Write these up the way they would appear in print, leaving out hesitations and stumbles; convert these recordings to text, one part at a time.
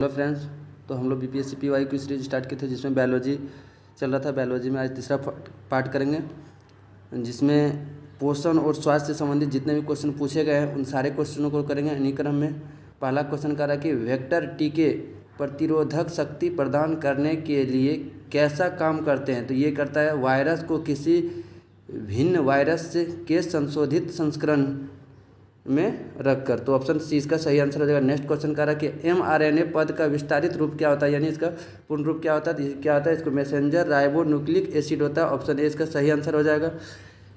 Hello friends. तो हम लोग बीपीएससी पीवाई की सीरीज स्टार्ट किए थे जिसमें बायोलॉजी चल रहा था। बायोलॉजी में आज तीसरा पार्ट करेंगे जिसमें पोषण और स्वास्थ्य से संबंधित जितने भी क्वेश्चन पूछे गए हैं उन सारे क्वेश्चनों को करेंगे इन्हीं क्रम में। पहला क्वेश्चन कह रहा है कि वेक्टर टीके प्रतिरोधक शक्ति प्रदान करने के लिए कैसा काम करते हैं। तो ये करता है वायरस को किसी भिन्न वायरस के संशोधित संस्करण में रखकर। तो ऑप्शन सी इसका सही आंसर हो जाएगा। नेक्स्ट क्वेश्चन कह रहा है कि एमआरएनए पद का विस्तारित रूप क्या होता है, यानी इसका पूर्ण रूप क्या होता है। क्या होता है, इसको मैसेंजर राइबोन्यूक्लिक एसिड होता है। ऑप्शन ए इसका सही आंसर हो जाएगा।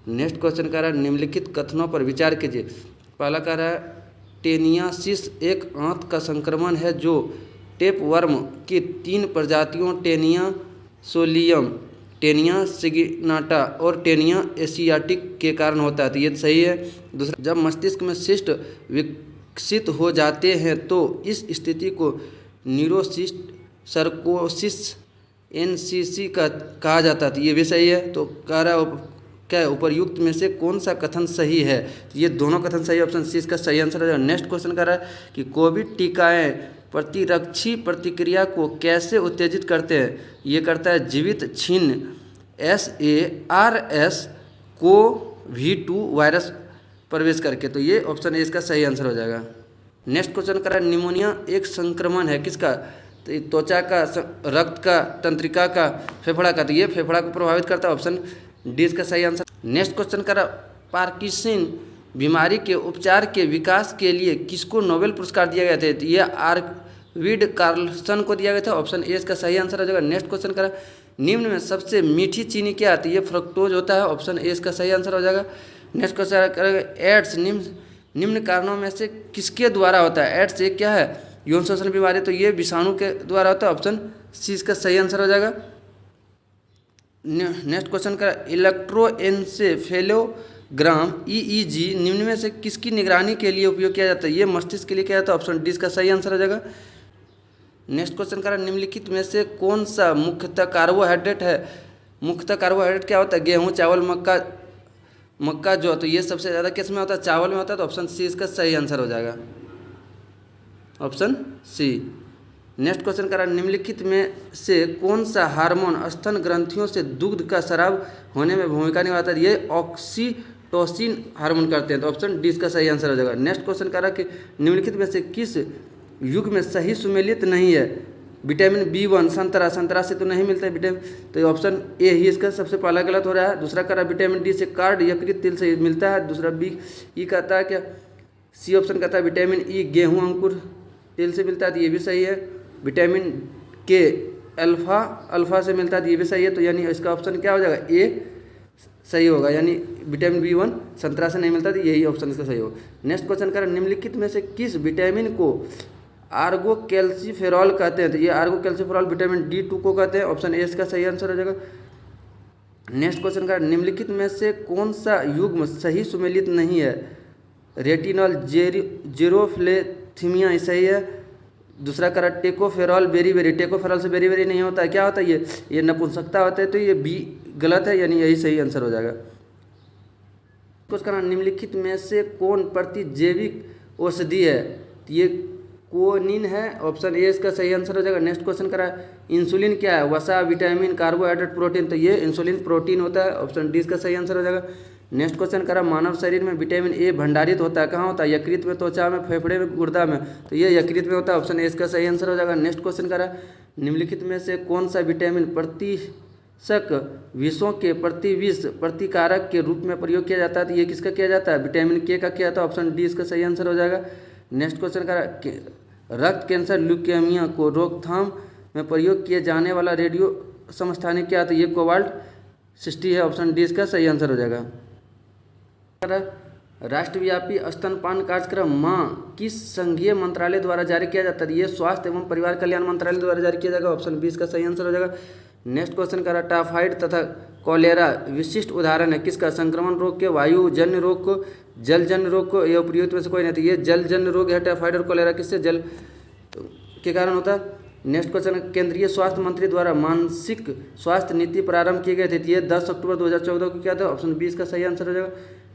नेक्स्ट क्वेश्चन कह रहा है निम्नलिखित कथनों पर विचार कीजिए। पहला कह रहा है टेनियासिस एक आंत का संक्रमण है जो टेपवर्म की 3 प्रजातियों टेनिया सोलियम, टेनिया सिगिनाटा और टेनिया एशियाटिक के कारण होता है। तो ये सही है। दूसरा, जब मस्तिष्क में सिस्ट विकसित हो जाते हैं तो इस स्थिति को न्यूरोसिस्ट सर्कोसिस एनसीसी का कहा जाता है। तो ये भी सही है। तो कह रहा है क्या उपर्युक्त में से कौन सा कथन सही है। तो ये दोनों कथन सही है। ऑप्शन सी इसका सही आंसर हो जाएगा। नेक्स्ट क्वेश्चन कर रहा है कि कोविड टीकाएँ प्रतिरक्षी प्रतिक्रिया को कैसे उत्तेजित करते हैं। ये करता है जीवित छिन्न SARS CoV-2 वायरस प्रवेश करके। तो ये ऑप्शन ए इसका सही आंसर हो जाएगा। नेक्स्ट क्वेश्चन करा निमोनिया एक संक्रमण है किसका। तो त्वचा का, रक्त का, तंत्रिका का, फेफड़ा का। तो ये फेफड़ा को प्रभावित करता है। ऑप्शन डी इसका सही आंसर। नेक्स्ट क्वेश्चन करा पार्किंसन बीमारी के उपचार के विकास के लिए किसको नोबेल पुरस्कार दिया गया था। तो ये आर्विड कार्लसन को दिया गया था। ऑप्शन ए इसका सही आंसर हो जाएगा। नेक्स्ट क्वेश्चन करा निम्न में सबसे मीठी चीनी क्या आती है। ये फ्रक्टोज होता है। ऑप्शन ए इसका सही आंसर हो जाएगा। नेक्स्ट क्वेश्चन करेंगे एड्स निम्न कारणों में से किसके द्वारा होता है। एड्स एक क्या है, यौन शोषण बीमारी। तो ये विषाणु के द्वारा होता है। ऑप्शन सी इसका सही आंसर हो जाएगा। नेक्स्ट क्वेश्चन का इलेक्ट्रोएन्सेफेलोग्राम EEG निम्न में से किसकी निगरानी के लिए उपयोग किया जाता है। ये मस्तिष्क के लिए किया जाता है। ऑप्शन डी इसका सही आंसर हो जाएगा। नेक्स्ट क्वेश्चन का निम्नलिखित में से कौन सा मुख्यतः कार्बोहाइड्रेट है। मुख्यतः कार्बोहाइड्रेट क्या होता है, गेहूँ, चावल, मक्का जो। तो ये सबसे ज़्यादा किस में होता है, चावल में होता है। तो ऑप्शन सी इसका सही आंसर हो जाएगा। Option C. नेक्स्ट क्वेश्चन करा निम्नलिखित में से कौन सा हार्मोन स्तन ग्रंथियों से दुग्ध का स्राव होने में भूमिका निभाता है। ये ऑक्सीटोसिन हार्मोन करते हैं। तो ऑप्शन डी इसका सही आंसर हो जाएगा। नेक्स्ट क्वेश्चन करा कि निम्नलिखित में से किस युग में सही सुमेलित नहीं है। विटामिन B1 संतरा से तो नहीं मिलता है विटामिन। तो ऑप्शन ए ही इसका सबसे पहला गलत हो रहा है। दूसरा कह रहा है विटामिन डी से कार्ड यकृत तिल से मिलता है। दूसरा बी ई कहता है क्या, सी ऑप्शन कहता है विटामिन ई गेहूं अंकुर तिल से मिलता है। तो ये भी सही है। विटामिन के अल्फा से मिलता है। तो ये भी सही है। तो यानी इसका ऑप्शन क्या हो जाएगा, ए सही होगा। यानी विटामिन B1 संतरा से नहीं मिलता। तो यही ऑप्शन इसका सही होगा। नेक्स्ट क्वेश्चन करें निम्नलिखित में से किस विटामिन को आर्गो कैल्सीफेरॉल कहते हैं। तो ये आर्गो कैल्सीफेरॉल विटामिन D2 को कहते हैं। ऑप्शन ए इसका सही आंसर हो जाएगा। नेक्स्ट क्वेश्चन का निम्नलिखित में से कौन सा युग्म सही सुमेलित नहीं है। रेटिनॉल जेरोफ्लेथिमिया सही है। दूसरा करा टेकोफेरॉल बेरी। टेकोफेरॉल से बेरी नहीं होता है। क्या होता है, ये नपुंसकता होता है। तो ये बी गलत है, यानी यही सही आंसर हो जाएगा। क्वेश्चन निम्नलिखित में से कौन प्रतिजैविक औषधि है। तो ये कोनिन है। ऑप्शन ए इसका सही आंसर हो जाएगा। नेक्स्ट क्वेश्चन करा इंसुलिन क्या है, वसा, विटामिन, कार्बोहाइड्रेट, प्रोटीन। तो ये इंसुलिन प्रोटीन होता है। ऑप्शन डी इसका सही आंसर हो जाएगा। नेक्स्ट क्वेश्चन करा मानव शरीर में विटामिन ए भंडारित होता है, कहाँ होता है। यकृत में, त्वचा में, फेफड़े में, गुर्दा में। तो ये यकृत में होता है। ऑप्शन ए इसका सही आंसर हो जाएगा। नेक्स्ट क्वेश्चन करा निम्नलिखित में से कौन सा विटामिन प्रतिशक विषों के प्रतिविष प्रतिकारक के रूप में प्रयोग किया जाता है। तो ये किसका किया जाता है, विटामिन के का किया जाता है। ऑप्शन डी इसका सही आंसर हो जाएगा। नेक्स्ट क्वेश्चन करा रक्त कैंसर ल्यूकेमिया को रोकथाम में प्रयोग किए जाने वाला रेडियो समस्थानिक क्या है। तो ये कोबाल्ट 60 है। ऑप्शन डी इसका सही आंसर हो जाएगा। राष्ट्रव्यापी स्तनपान कार्यक्रम माँ किस संघीय मंत्रालय द्वारा जारी किया जाता है। ये स्वास्थ्य एवं परिवार कल्याण मंत्रालय द्वारा जारी किया जाएगा। ऑप्शन बी इसका सही आंसर हो जाएगा। नेक्स्ट क्वेश्चन करा टाइफाइड तथा कॉलेरा विशिष्ट उदाहरण है किसका, संक्रमण रोग के, वायुजन्य रोग को, जलजन्य रोग को, या उपयुक्त में से कोई नहीं। तो ये जलजन्य रोग है टाइफाइड और कॉलेरा किससे, जल के कारण होता है। नेक्स्ट क्वेश्चन केंद्रीय स्वास्थ्य मंत्री द्वारा मानसिक स्वास्थ्य नीति प्रारंभ की गई थी। ये 10 अक्टूबर 2014 को किया था। ऑप्शन बी इसका सही आंसर हो जाएगा।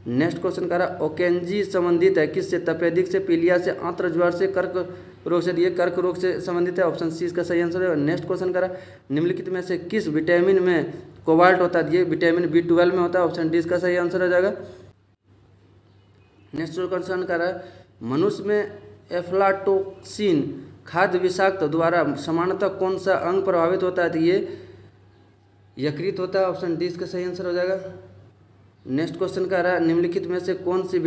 नेक्स्ट क्वेश्चन कह रहा ओकेंजी संबंधित है किससे, तपेदिक से, पीलिया से, आंत्र ज्वर से, कर्क रोग से, ये कर्क रोग से संबंधित है, ऑप्शन सी इसका सही आंसर है। नेक्स्ट क्वेश्चन करा, निम्नलिखित में से किस विटामिन में कोबाल्ट होता है? ये विटामिन B12 में होता है, ऑप्शन डी इसका सही आंसर हो जाएगा। नेक्स्ट क्वेश्चन करा, मनुष्य में एफ्लाटोक्सिन खाद्य विषाक्त द्वारा सामान्यतः कौन सा अंग प्रभावित होता है? तो ये यकृत होता है, ऑप्शन डी इसका सही आंसर हो जाएगा। नेक्स्ट क्वेश्चन कह रहा है, निम्नलिखित में से कौन सी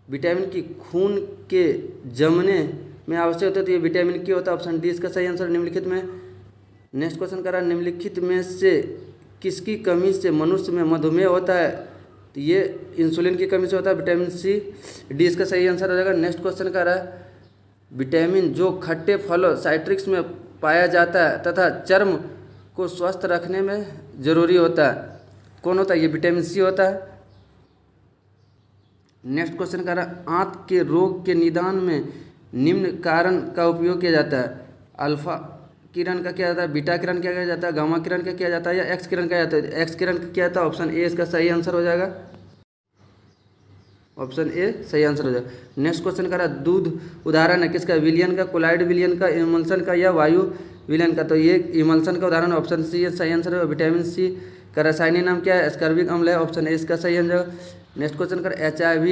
विटामिन की खून के जमने में आवश्यक होता है? तो ये विटामिन के होता है, ऑप्शन डी इसका सही आंसर निम्नलिखित में। नेक्स्ट क्वेश्चन कह रहा है, निम्नलिखित में से किसकी कमी से मनुष्य में मधुमेह होता है? तो ये इंसुलिन की कमी से होता है, विटामिन सी, डी इसका सही आंसर हो जाएगा। नेक्स्ट क्वेश्चन कह रहा है, विटामिन जो खट्टे फलों साइट्रिक्स में पाया जाता है तथा चर्म को स्वस्थ रखने में जरूरी होता है, कौन होता है? ये विटामिन सी होता है। नेक्स्ट क्वेश्चन कर रहा है, आंत के रोग के निदान में निम्न कारण का उपयोग किया जाता है? अल्फा किरण का किया जाता है, बीटा किरण क्या किया जाता है, गामा किरण का किया जाता है, या एक्स किरण का जाता है? एक्स किरण का किया जाता है, ऑप्शन ए इसका सही आंसर हो जाएगा, ऑप्शन ए सही आंसर हो जाएगा। नेक्स्ट क्वेश्चन कर रहा है, दूध उदाहरण है किसका? विलियन का, कोलाइड विलियन का, इमल्सन का, या वायु विलियन का? तो ये इमल्सन का उदाहरण, ऑप्शन सी सही आंसर है। विटामिन सी का रासायनिक नाम क्या है? एस्कॉर्बिक अम्ल है, ऑप्शन ए इसका सही आंसर। नेक्स्ट क्वेश्चन कर, HIV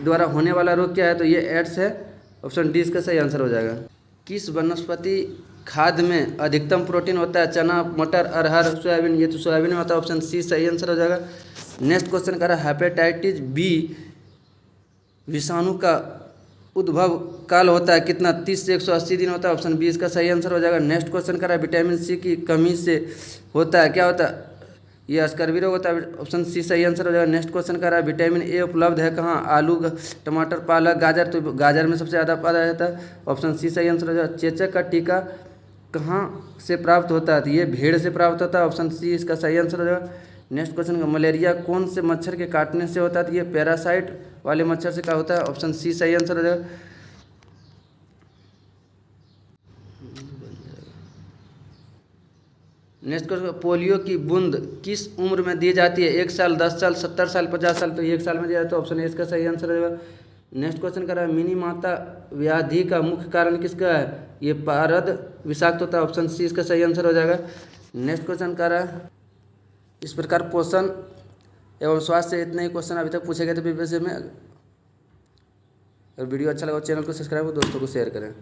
द्वारा होने वाला रोग क्या है? तो ये एड्स है, ऑप्शन डी इसका सही आंसर हो जाएगा। किस वनस्पति खाद्य में अधिकतम प्रोटीन होता है? चना, मटर, अरहर, सोयाबीन? ये तो सोयाबीन में होता है, ऑप्शन सी सही आंसर हो जाएगा। नेक्स्ट क्वेश्चन कर, हेपेटाइटिस बी विषाणु का उद्भव काल होता है कितना? 30 से 180 दिन होता है, ऑप्शन बी इसका सही आंसर हो जाएगा। नेक्स्ट क्वेश्चन कर, विटामिन सी की कमी से होता है, क्या होता है? ये स्कर्वी रोग होता है, ऑप्शन सी सही आंसर हो जाएगा। नेक्स्ट क्वेश्चन कर रहा है, विटामिन ए उपलब्ध है कहाँ? आलू, टमाटर, पालक, गाजर? तो गाजर में सबसे ज़्यादा पाया जाता है, ऑप्शन सी सही आंसर हो जाएगा। चेचक का टीका कहाँ से प्राप्त होता है? तो ये भेड़ से प्राप्त होता है, ऑप्शन सी इसका सही आंसर हो जाएगा। नेक्स्ट क्वेश्चन का, मलेरिया कौन से मच्छर के काटने से होता है? तो ये पैरासाइट वाले मच्छर से क्या होता है, ऑप्शन सी सही आंसर हो जाएगा। नेक्स्ट क्वेश्चन, पोलियो की बूंद किस उम्र में दी जाती है? 1 साल, 10 साल, 70 साल, 50 साल? तो 1 साल में दिया जाता है, ऑप्शन ए इसका सही आंसर रहेगा। नेक्स्ट क्वेश्चन कर रहा है, मिनी माता व्याधि का मुख्य कारण किसका है? ये पारद विषाक्त होता है, ऑप्शन सी इसका सही आंसर हो जाएगा। नेक्स्ट क्वेश्चन कर रहा है, इस प्रकार पोषण एवं स्वास्थ्य से इतने ही क्वेश्चन अभी तक पूछे गए थे बीपीएससी में। अगर वीडियो अच्छा लगा चैनल को सब्सक्राइब और दोस्तों को शेयर करें।